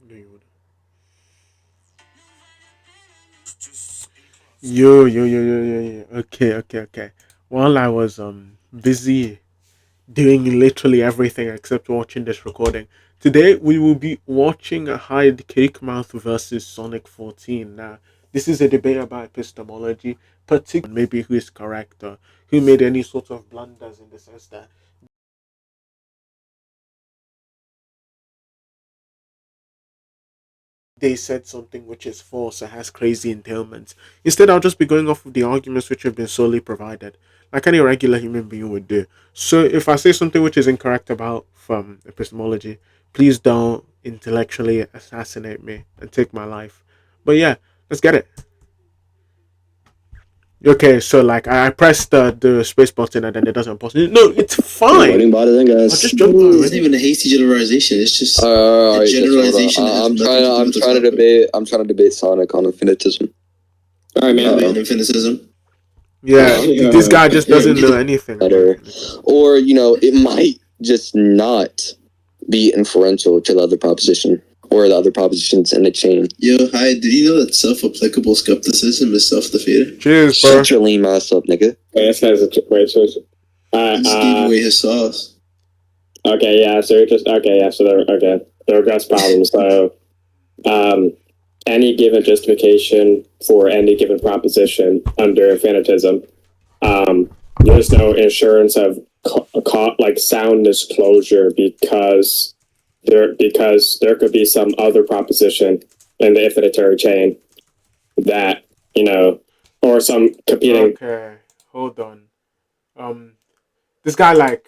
No, you would. Yo. Okay. While I was busy doing literally everything except watching this recording, today we will be watching a Hyde Cake Mouth versus Sonic 14. Now, this is a debate about epistemology, particularly maybe who is correct or who made any sort of blunders in the sense that they said something which is false or has crazy entailments. Instead, I'll just be going off of the arguments which have been solely provided, like any regular human being would do. So, if I say something which is incorrect about from epistemology, please don't intellectually assassinate me and take my life. But yeah, let's get it. Okay, so like I pressed the space button and then it doesn't pause. No, it's fine. About it then, I'll guys. just jump out It's not even a hasty generalization. It's just a generalization. I'm trying to debate Sonic on infinitism. All right, man. Infinitism. Yeah, this guy just doesn't know anything. Or it might just not be inferential to the other proposition or the other propositions in the chain. Yo, Hyde, did you know that self-applicable skepticism is self-defeating? Cheers, bro. Shut your lame ass up, nigga. Wait, this guy's a wait. So, Just gave away his sauce. okay, yeah. So you're just okay, yeah. So there are Gus problems. So, any given justification for any given proposition under infinitism, there's no assurance of like sound disclosure because there could be some other proposition in the infinitary chain that or some competing. Okay, hold on. This guy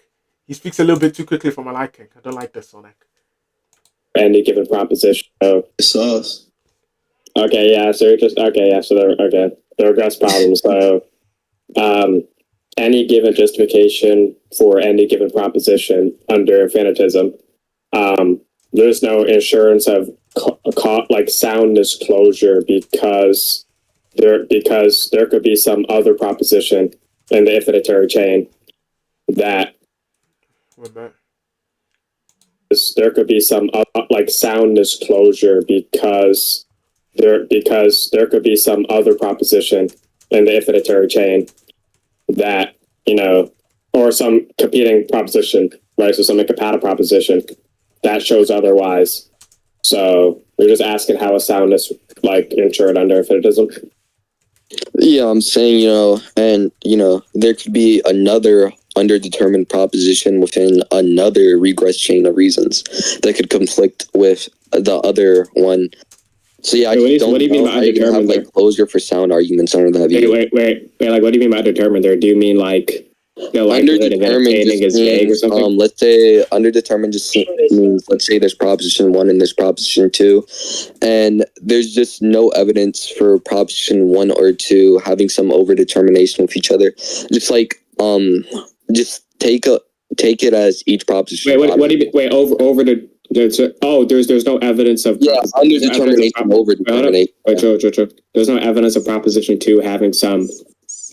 he speaks a little bit too quickly for my liking. I don't like this Sonic. Any given proposition. So, Sauce. okay, yeah. So you're just okay, yeah. So there are Gus problems. So, any given justification for any given proposition under infinitism, there's no assurance of like sound disclosure because there could be some other proposition in the infinitary chain that there could be some like sound disclosure because there could be some other proposition in the infinitary chain that or some competing proposition, right? So some incompatible proposition that shows otherwise. So we're just asking how a sound is like ensured under infinitism. Yeah, I'm saying, and there could be another underdetermined proposition within another regress chain of reasons that could conflict with the other one. So yeah, what do you mean by undetermined? Have, closure for sound arguments under that view. Wait. Like, what do you mean by determined? There, do you mean like underdetermined just means, let's say underdetermined just means, let's say there's proposition 1 and there's proposition 2, and there's just no evidence for proposition 1 or 2 having some overdetermination with each other. Just like just take it as each proposition. Wait, what do you mean? Wait, over the there's no evidence of underdetermination, overdetermination. Wait. There's no evidence of proposition 2 having some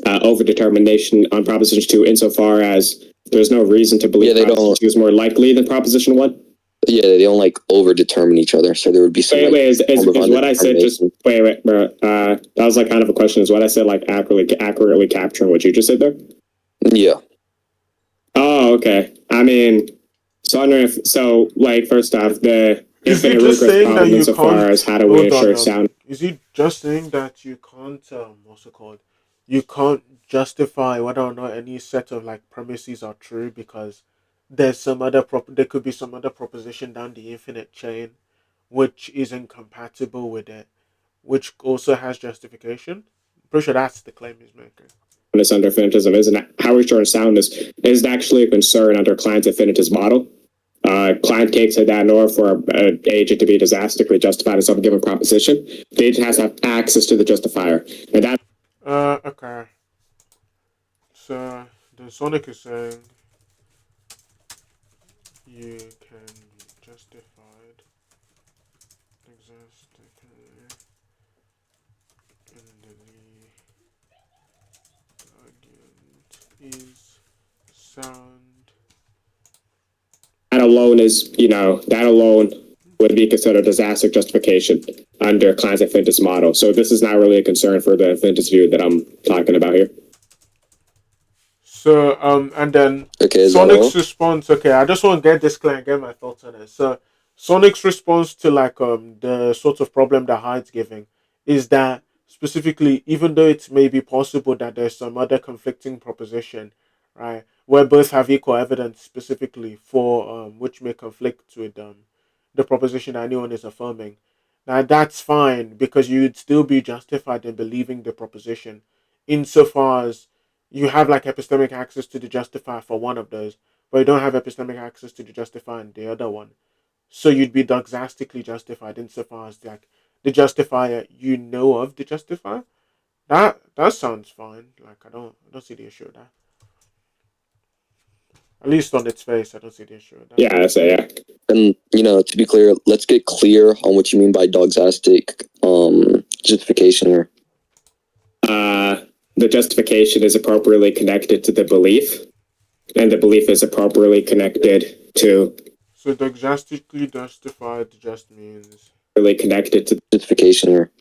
overdetermination on proposition 2 insofar as there's no reason to believe proposition 2 is more likely than proposition 1. Yeah, they don't like overdetermine each other, so there would be some. Is what I said just wait, bro? That was like kind of a question. Is what I said like accurately capturing what you just said there? Yeah. Oh, okay. I mean, so first off, the infinite regress problem insofar as how do we ensure sound? Is he just saying that you can't what's it called? You can't justify whether or not any set of like premises are true because there's some other there could be some other proposition down the infinite chain which is incompatible with it, which also has justification. I'm pretty sure that's the claim he's making. This under infinitism isn't how we ensure soundness is actually a concern under Klein's infinitus model. Klein takes it that in order for an agent to be disastrously justified in some given proposition, the agent has to have access to the justifier, and that. Okay. So the Sonic is saying you can justify existing in the argument is sound. That alone would be considered disaster justification under Clancy-Fintus model. So this is not really a concern for the Fintus view that I'm talking about here. So and then Okay, Sonic's response. Okay, I just want to get this clear and get my thoughts on it. So Sonic's response to like the sort of problem that Hyde's giving is that specifically, even though it may be possible that there's some other conflicting proposition, right, where both have equal evidence specifically for which may conflict with the proposition that anyone is affirming. Now that's fine because you'd still be justified in believing the proposition insofar as you have like epistemic access to the justifier for one of those, but you don't have epistemic access to the justifier in the other one. So you'd be doxastically justified insofar as like the justifier you know of the justifier. That sounds fine. Like I don't see the issue with that. At least on its face, I don't see the issue with that. Yeah, so yeah. And to be clear, let's get clear on what you mean by doxastic justification here. The justification is appropriately connected to the belief, and the belief is appropriately connected to. So doxastically justified just means really connected to justification here.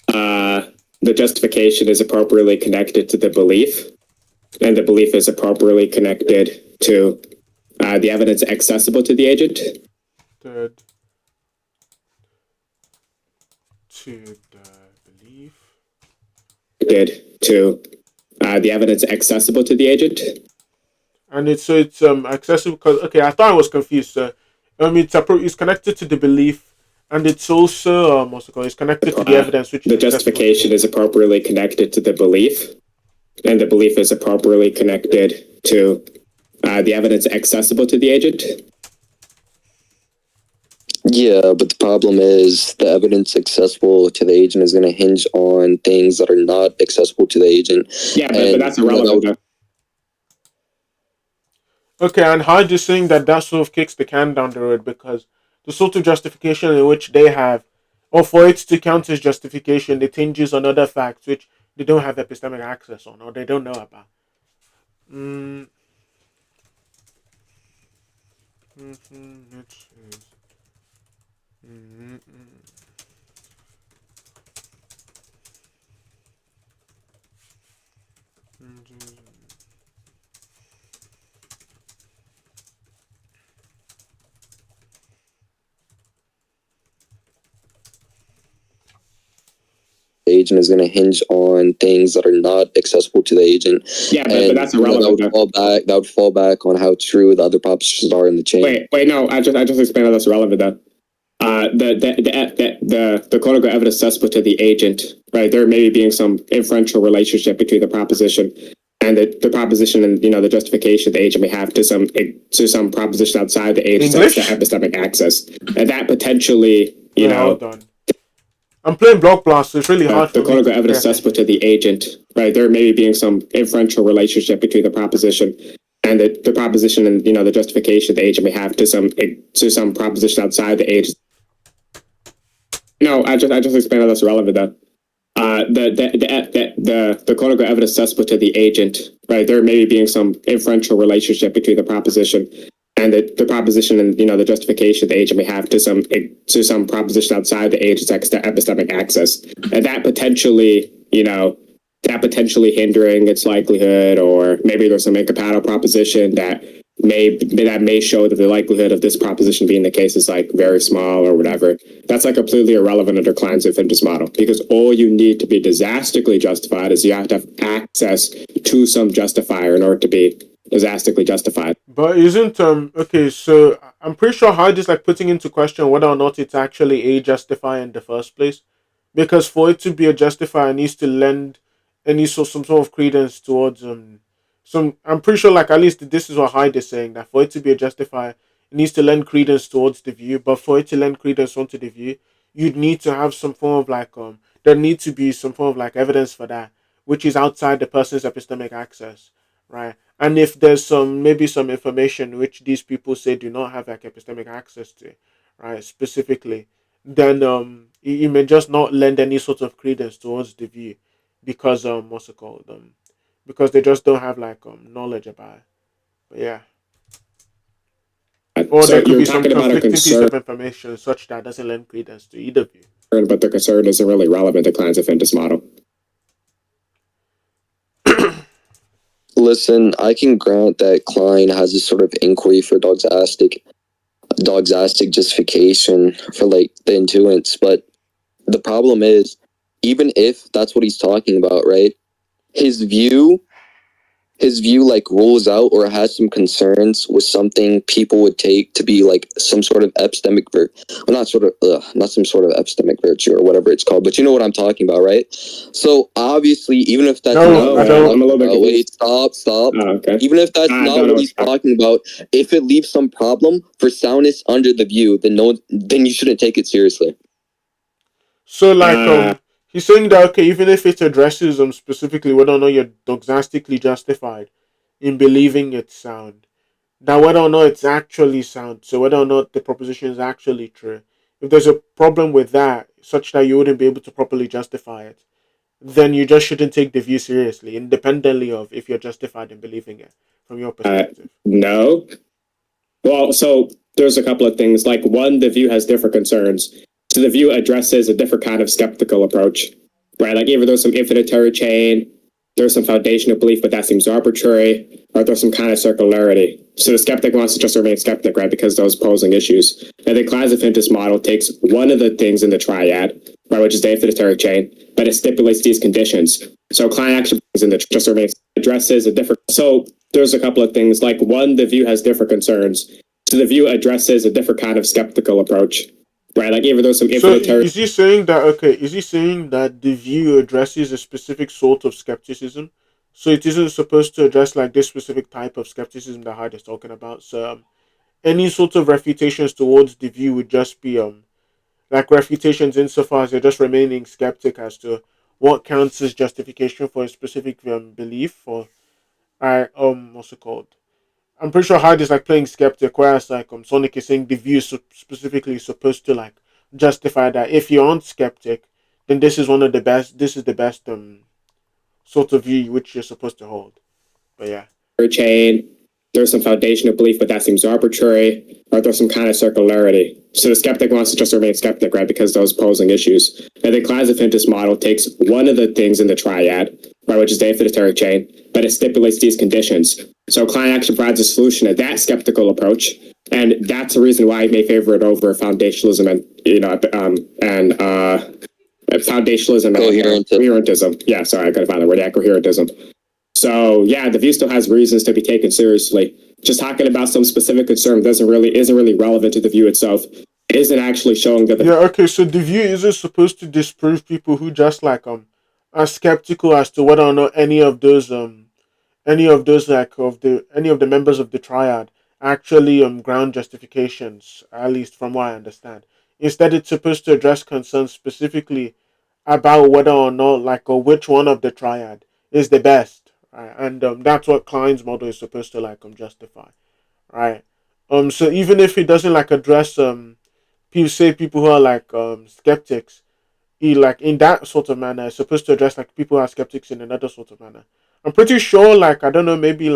The justification is appropriately connected to the belief, and the belief is appropriately connected to the evidence accessible to the agent. to the belief. To the evidence accessible to the agent. And it's accessible because okay, I thought I was confused. So it's connected to the belief, and it's also what's it called? It's connected to the evidence, which the justification is appropriately connected to the belief, and the belief is appropriately connected to the evidence accessible to the agent. Yeah, but the problem is the evidence accessible to the agent is going to hinge on things that are not accessible to the agent. Yeah, but that's irrelevant. Okay, and Hyde is saying that sort of kicks the can down the road because the sort of justification in which they have, or for it to count as justification, it hinges on other facts which they don't have epistemic access on or they don't know about. Agent is going to hinge on things that are not accessible to the agent. Yeah, but that's irrelevant. That would fall back on how true the other propositions are in the chain. Wait, no, I just explained how that's irrelevant though. The quote unquote evidence accessible to the agent, right? There may be some inferential relationship between the proposition and the proposition and the justification the agent may have to some proposition outside the agent's epistemic access, and that potentially Hold on. I'm playing Block Blast, so it's really hard the quote unquote evidence accessible to the agent, right? There may be some inferential relationship between the proposition and the proposition and the justification the agent may have to some proposition outside the agent. No, I just explained how that's irrelevant though. The quote unquote evidence accessible to the agent, right? There may be some inferential relationship between the proposition and the proposition and the justification the agent may have to some proposition outside the agent's epistemic access, and that potentially hindering its likelihood, or maybe there's some incompatible proposition that may show that the likelihood of this proposition being the case is like very small or whatever. That's like completely irrelevant under Clancy-Fintus model, because all you need to be disastically justified is you have to have access to some justifier in order to be disastically justified. But isn't okay, so I'm pretty sure Hyde is like putting into question whether or not it's actually a justifier in the first place. Because for it to be a justifier, it needs to lend some sort of credence towards I'm pretty sure like at least this is what Hyde is saying, that for it to be a justifier, it needs to lend credence towards the view, but for it to lend credence onto the view, you'd need to have some form of like there needs to be some form of like evidence for that, which is outside the person's epistemic access, right? And if there's maybe some information which these people say do not have like epistemic access to, right, specifically, then you may just not lend any sort of credence towards the view because what's it called because they just don't have like knowledge about it. But yeah. Or there So could you're be some talking about a conflicting piece concern, of information such that doesn't lend credence to either view. but the concern isn't really relevant to Klein's Affintus model. Listen, I can grant that Klein has a sort of inquiry for doxastic justification for like the intuits, but the problem is, even if that's what he's talking about, right? His view like rules out or has some concerns with something people would take to be like some sort of epistemic not some sort of epistemic virtue or whatever it's called, but you know what I'm talking about, right? So obviously, even if that's No, not I what don't. I'm a little bit wait, confused. stop. Oh, okay. Even if that's I not don't what know he's talking about, if it leaves some problem for soundness under the view, then you shouldn't take it seriously. So he's saying that okay, even if it addresses specifically whether or not you're doxastically justified in believing it's sound, that whether or not it's actually sound, so whether or not the proposition is actually true, if there's a problem with that, such that you wouldn't be able to properly justify it, then you just shouldn't take the view seriously, independently of if you're justified in believing it from your perspective. No. Well, so there's a couple of things. Like one, the view has different concerns. So the view addresses a different kind of skeptical approach, right? Like either there's some infinitary chain, there's some foundational belief, but that seems arbitrary, or there's some kind of circularity. So the skeptic wants to just remain skeptic, right? Because those posing issues. And the Claus-Affintus model takes one of the things in the triad, right, which is the infinitary chain, but it stipulates these conditions. So Klein actually brings in the just remains addresses a different. So there's a couple of things. Like one, the view has different concerns. So the view addresses a different kind of skeptical approach, right? Like either there's some So infinitary. is he saying that okay? Is he saying that the view addresses a specific sort of skepticism? So it isn't supposed to address like this specific type of skepticism that Hyde is talking about. So any sort of refutations towards the view would just be like refutations insofar as you're just remaining skeptic as to what counts as justification for a specific belief or what's it called? I'm pretty sure Hyde is like playing skeptic, whereas like Sonic is saying the view is specifically supposed to like justify that if you aren't skeptic, then this is one of the best. This is the best sort of view which you're supposed to hold. But yeah. Chain, there's some foundational belief, but that seems arbitrary, or there's some kind of circularity. So the skeptic wants to just remain skeptic, right, because those posing issues. And the Claus-Affintus model takes one of the things in the triad, right, which is the infinitary chain, but it stipulates these conditions. So Klein actually provides a solution to that skeptical approach, and that's the reason why I may favor it over foundationalism and foundationalism and coherentism. Yeah, sorry, I gotta find the word. Yeah, coherentism. So yeah, the view still has reasons to be taken seriously. Just talking about some specific concern isn't really relevant to the view itself. It isn't actually showing that the Yeah, okay, so the view isn't supposed to disprove people who just like are skeptical as to whether or not any of those like of the any of the members of the triad actually ground justifications, at least from what I understand. Instead it's supposed to address concerns specifically about whether or not like or which one of the triad is the best. Right? And that's what Klein's model is supposed to like justify. Right. So even if it doesn't like address people who are like skeptics, he like in that sort of manner is supposed to address like people who are skeptics in another sort of manner. I'm pretty sure like I don't know, maybe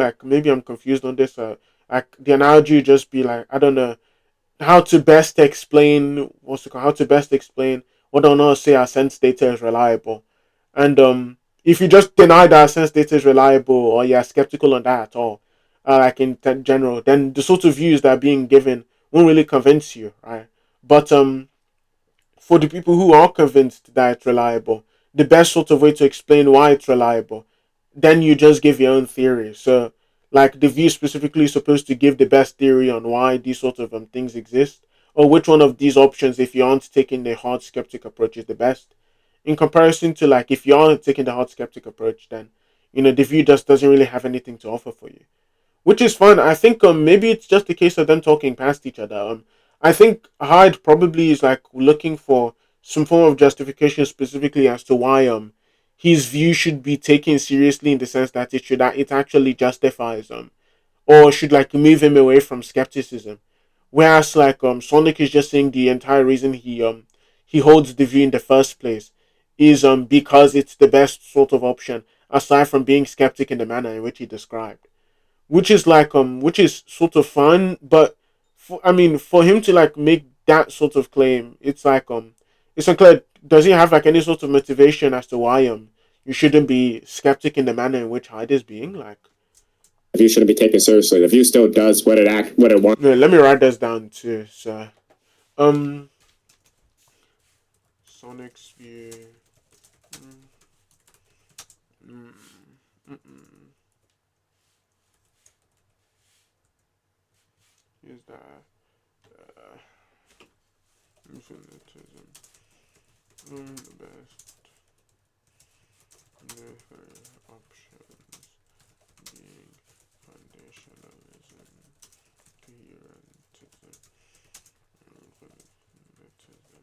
I'm confused on this. Like the analogy would just be like I don't know how to best explain how to best explain whether or not say our sense data is reliable. And if you just deny that our sense data is reliable or you're skeptical on that at all, like in general, then the sort of views that are being given won't really convince you, right? But for the people who are convinced that it's reliable, the best sort of way to explain why it's reliable, then you just give your own theory. So, like the view specifically is supposed to give the best theory on why these sort of things exist, or which one of these options, if you aren't taking the hard skeptic approach, is the best. In comparison to like if you aren't taking the hard skeptic approach, then the view just doesn't really have anything to offer for you, which is fun. I think maybe it's just a case of them talking past each other. I think Hyde probably is like looking for some form of justification specifically as to why his view should be taken seriously in the sense that it actually justifies or should like move him away from skepticism. Whereas like Sonic is just saying the entire reason he holds the view in the first place is because it's the best sort of option aside from being skeptic in the manner in which he described, which is sort of fun, but for him to like make that sort of claim, it's unclear. Does he have like any sort of motivation as to why you shouldn't be skeptic in the manner in which Hyde is being like? The view shouldn't be taken seriously. The view still does what it wants. No, let me write this down too. So, um, Sonic's view. Mm, mm, mm. Is that infinitism the best options being foundationalism, coherentism, infinitism.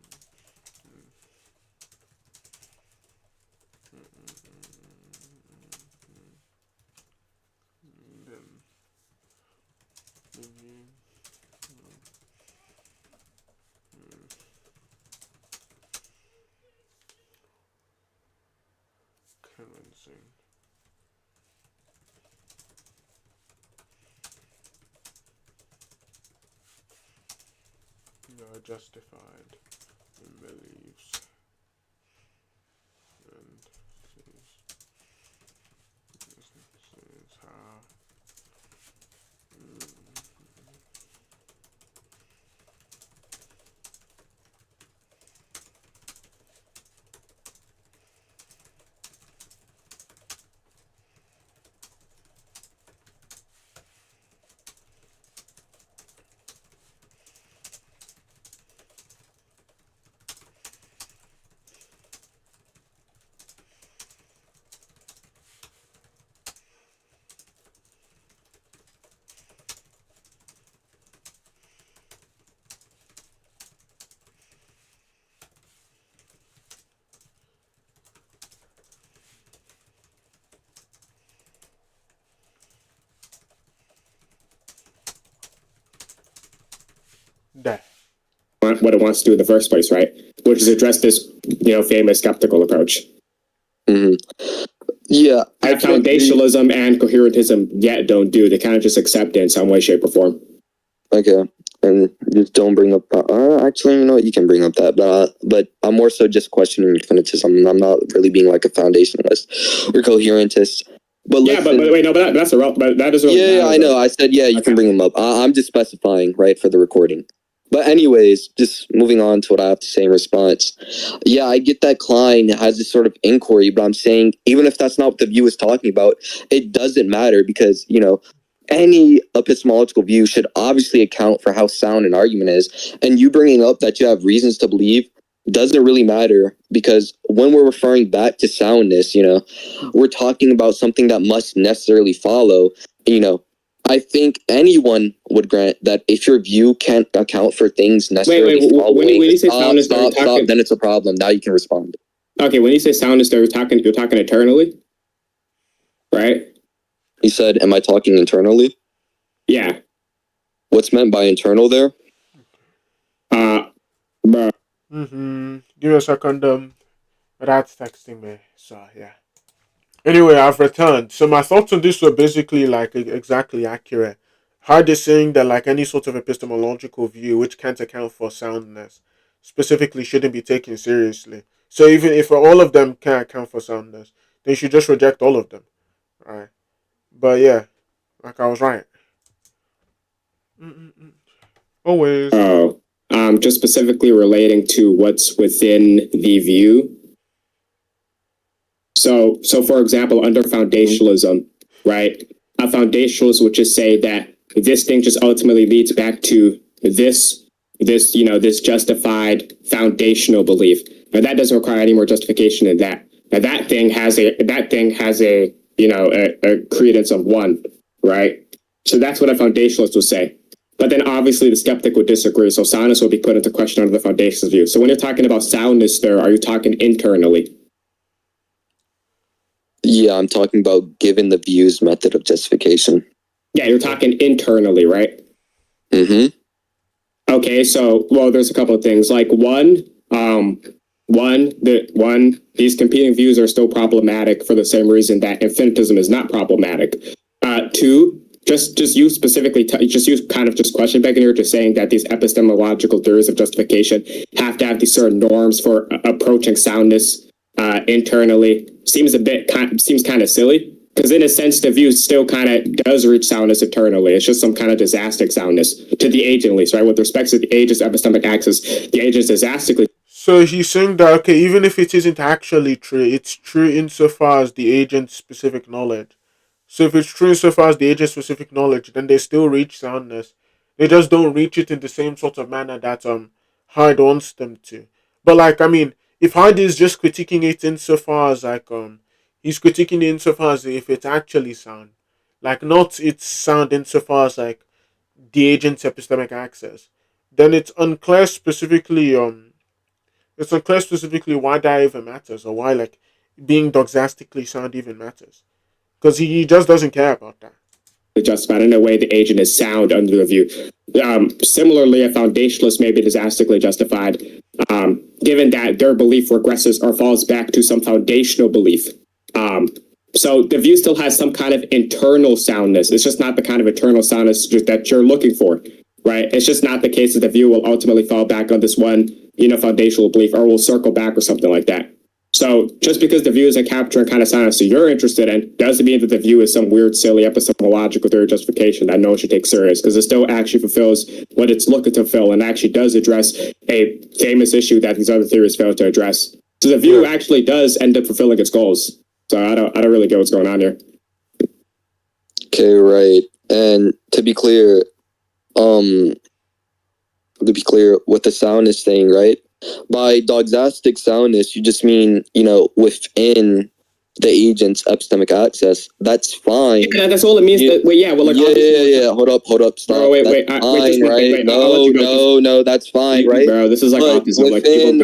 Then maybe currency. Are justified in beliefs and this is how that. What it wants to do in the first place, right? Which is address this, famous skeptical approach. Mm-hmm. Yeah, that foundationalism and coherentism yet don't do. They kind of just accept it in some way, shape, or form. Okay, and just don't bring up. Actually, you know what? You can bring up that, but I'm more so just questioning infinitism. I'm not really being like a foundationalist or coherentist. But yeah, but wait, no, but that's but that is really yeah, I know. I said you can bring them up. I'm just specifying, right, for the recording. But anyways, just moving on to what I have to say in response. Yeah, I get that Klein has this sort of inquiry, but I'm saying even if that's not what the view is talking about, it doesn't matter because, any epistemological view should obviously account for how sound an argument is. And you bringing up that you have reasons to believe doesn't really matter because when we're referring back to soundness, we're talking about something that must necessarily follow, I think anyone would grant that if your view can't account for things necessarily following, when you say soundness, stop, then it's a problem. Now you can respond. Okay, when you say soundness, you're talking eternally, right? You said, am I talking internally? Yeah. What's meant by internal there? Bro. Give me a second. That's texting me. So yeah. Anyway, I've returned. So my thoughts on this were basically like exactly accurate. Hyde is saying that like any sort of epistemological view which can't account for soundness specifically shouldn't be taken seriously. So even if all of them can't account for soundness, then you should just reject all of them. Right. But yeah, like I was right. Always. Oh, just specifically relating to what's within the view. So for example, under foundationalism, right? A foundationalist would just say that this thing just ultimately leads back to this justified foundational belief. Now that doesn't require any more justification than that. Now that thing has a credence of one, right? So that's what a foundationalist would say. But then obviously the skeptic would disagree. So soundness would be put into question under the foundationalist view. So when you're talking about soundness there, are you talking internally? Yeah, I'm talking about given the view's method of justification. Yeah, you're talking internally, right? Mm-hmm. Okay, so there's a couple of things. Like these competing views are still problematic for the same reason that infinitism is not problematic. Two, just use specifically, just use kind of just question begging here, just saying that these epistemological theories of justification have to have these certain norms for approaching soundness internally seems kind of silly. Because in a sense, the view still kind of does reach soundness eternally. It's just some kind of disastic soundness to the age, at least, right? With respect to the age's epistemic axis, the age is disastically. So he's saying that okay, even if it isn't actually true, it's true insofar as the agent's specific knowledge. So if it's true insofar as the agent's specific knowledge, then they still reach soundness. They just don't reach it in the same sort of manner that Hyde wants them to. But like I mean, if Hyde is just critiquing it insofar as like he's critiquing it insofar as if it's actually sound. Like not its sound insofar as like the agent's epistemic access. Then it's unclear specifically why that even matters or why like being doxastically sound even matters. Because he just doesn't care about that. Justified in a way the agent is sound under the view. Similarly, a foundationalist may be disastically justified, given that their belief regresses or falls back to some foundational belief. So the view still has some kind of internal soundness. It's just not the kind of internal soundness that you're looking for, right? It's just not the case that the view will ultimately fall back on this one, foundational belief, or will circle back or something like that. So just because the view isn't capturing kind of soundness that you're interested in doesn't mean that the view is some weird, silly epistemological theory justification that no one should take serious, because it still actually fulfills what it's looking to fulfill and actually does address a famous issue that these other theories fail to address. So the view actually does end up fulfilling its goals. So I don't really get what's going on here. Okay, right. And to be clear, with the soundness thing, right? By doxastic soundness, you just mean, within the agent's epistemic access. That's fine. Yeah, that's all it means. Yeah. Hold up, stop. Bro, wait. No, that's fine, right? Bro, this is like autism. Within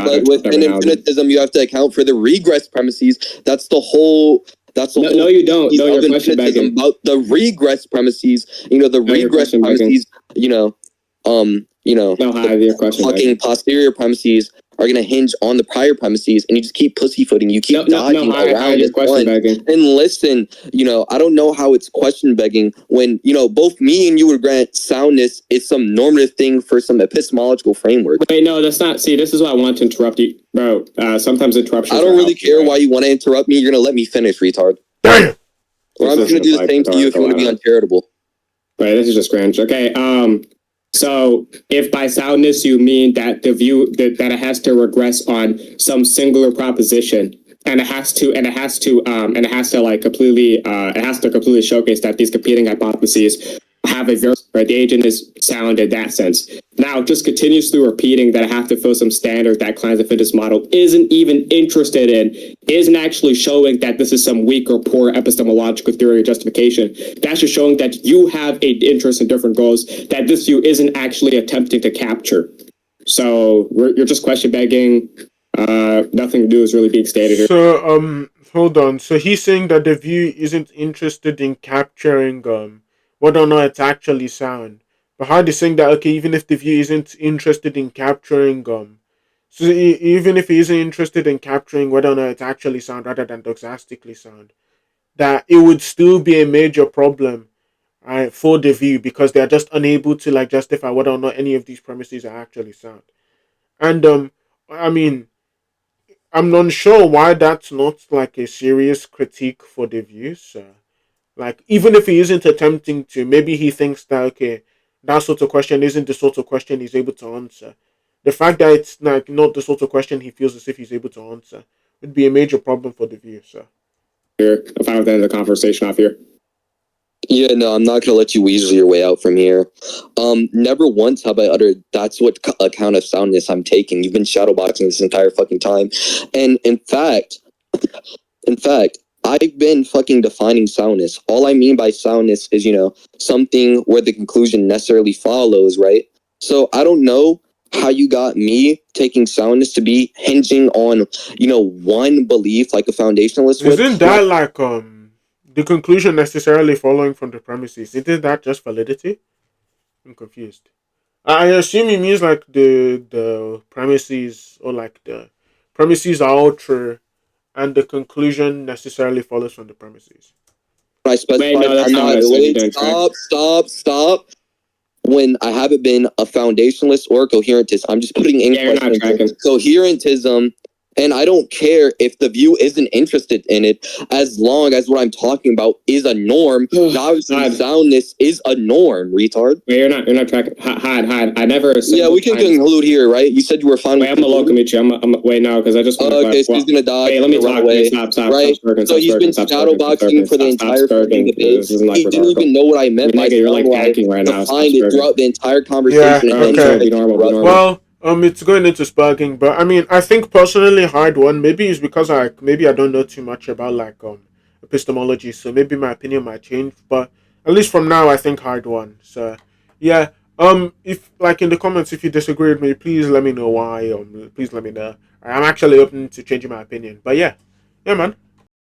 infinitism, you have to account for the regress premises. That's the whole. No, you don't. No, you're question begging about the regress premises. The regress premises. Fucking posterior premises are going to hinge on the prior premises, and you just keep pussyfooting. You keep dodging around this one. And listen, I don't know how it's question begging when, both me and you would grant soundness is some normative thing for some epistemological framework. Wait, no, that's not. See, this is why I want to interrupt you, bro. Sometimes interruptions. I don't really care why you want to interrupt me. You're going to let me finish, retard. Or I'm going to do the same to you if you want to be uncharitable. Right, this is just cringe. Okay, so if by soundness you mean that the view that it has to regress on some singular proposition, and it has to completely showcase that these competing hypotheses have a very right. The agent is sound in that sense. Now, just continuously repeating that I have to fill some standard that Klein's fitness model isn't even interested in, isn't actually showing that this is some weak or poor epistemological theory or justification. That's just showing that you have an interest in different goals that this view isn't actually attempting to capture. So you're just question begging. Nothing to do is really being stated here. So hold on. So he's saying that the view isn't interested in capturing whether or not it's actually sound. But Hyde is saying that okay, even if the view isn't interested in capturing so even if he isn't interested in capturing whether or not it's actually sound rather than doxastically sound, that it would still be a major problem for the view because they are just unable to like justify whether or not any of these premises are actually sound. And I mean, I'm not sure why that's not like a serious critique for the view. So, like, even if he isn't attempting to, maybe he thinks that okay, that sort of question isn't the sort of question he's able to answer. The fact that it's like not the sort of question he feels as if he's able to answer would be a major problem for the view. So, here, I'm fine with ending the conversation off here. Yeah, no, I'm not gonna let you weasel your way out from here. Never once have I uttered that's what account of soundness I'm taking. You've been shadowboxing this entire fucking time, and in fact, I've been fucking defining soundness. All I mean by soundness is something where the conclusion necessarily follows, right? So I don't know how you got me taking soundness to be hinging on one belief like a foundationalist would. Isn't that like the conclusion necessarily following from the premises? Isn't that just validity? I'm confused. I assume he means like the premises or like the premises are all true and the conclusion necessarily follows from the premises. I specified Wait, no, that's I'm not what not. I said. You Wait, didn't stop. When I haven't been a foundationalist or a coherentist, I'm just putting in Yeah, you're not tracking. coherentism. And I don't care if the view isn't interested in it, as long as what I'm talking about is a norm. And obviously, Hyde. soundness is a norm, retard. Wait, you're not tracking. Hyde. I never. Yeah, we can conclude here, right? You said you were fine. Wait, I'm gonna meet you. Wait, no, because I just. Okay, so he's gonna die. Wait, let me talk. Away. Stop. Right. So he's been shadowboxing for the entire freaking debate. He didn't even know what I meant by you're like hacking right now. Defined it throughout the entire conversation. Yeah, okay. Be normal. Well, it's going into sparking, but I mean, I think personally, Hyde won. Maybe it's because I don't know too much about like epistemology, so maybe my opinion might change. But at least from now, I think Hyde won. So yeah. If like in the comments, if you disagree with me, please let me know why. Please let me know. I'm actually open to changing my opinion. But yeah, man.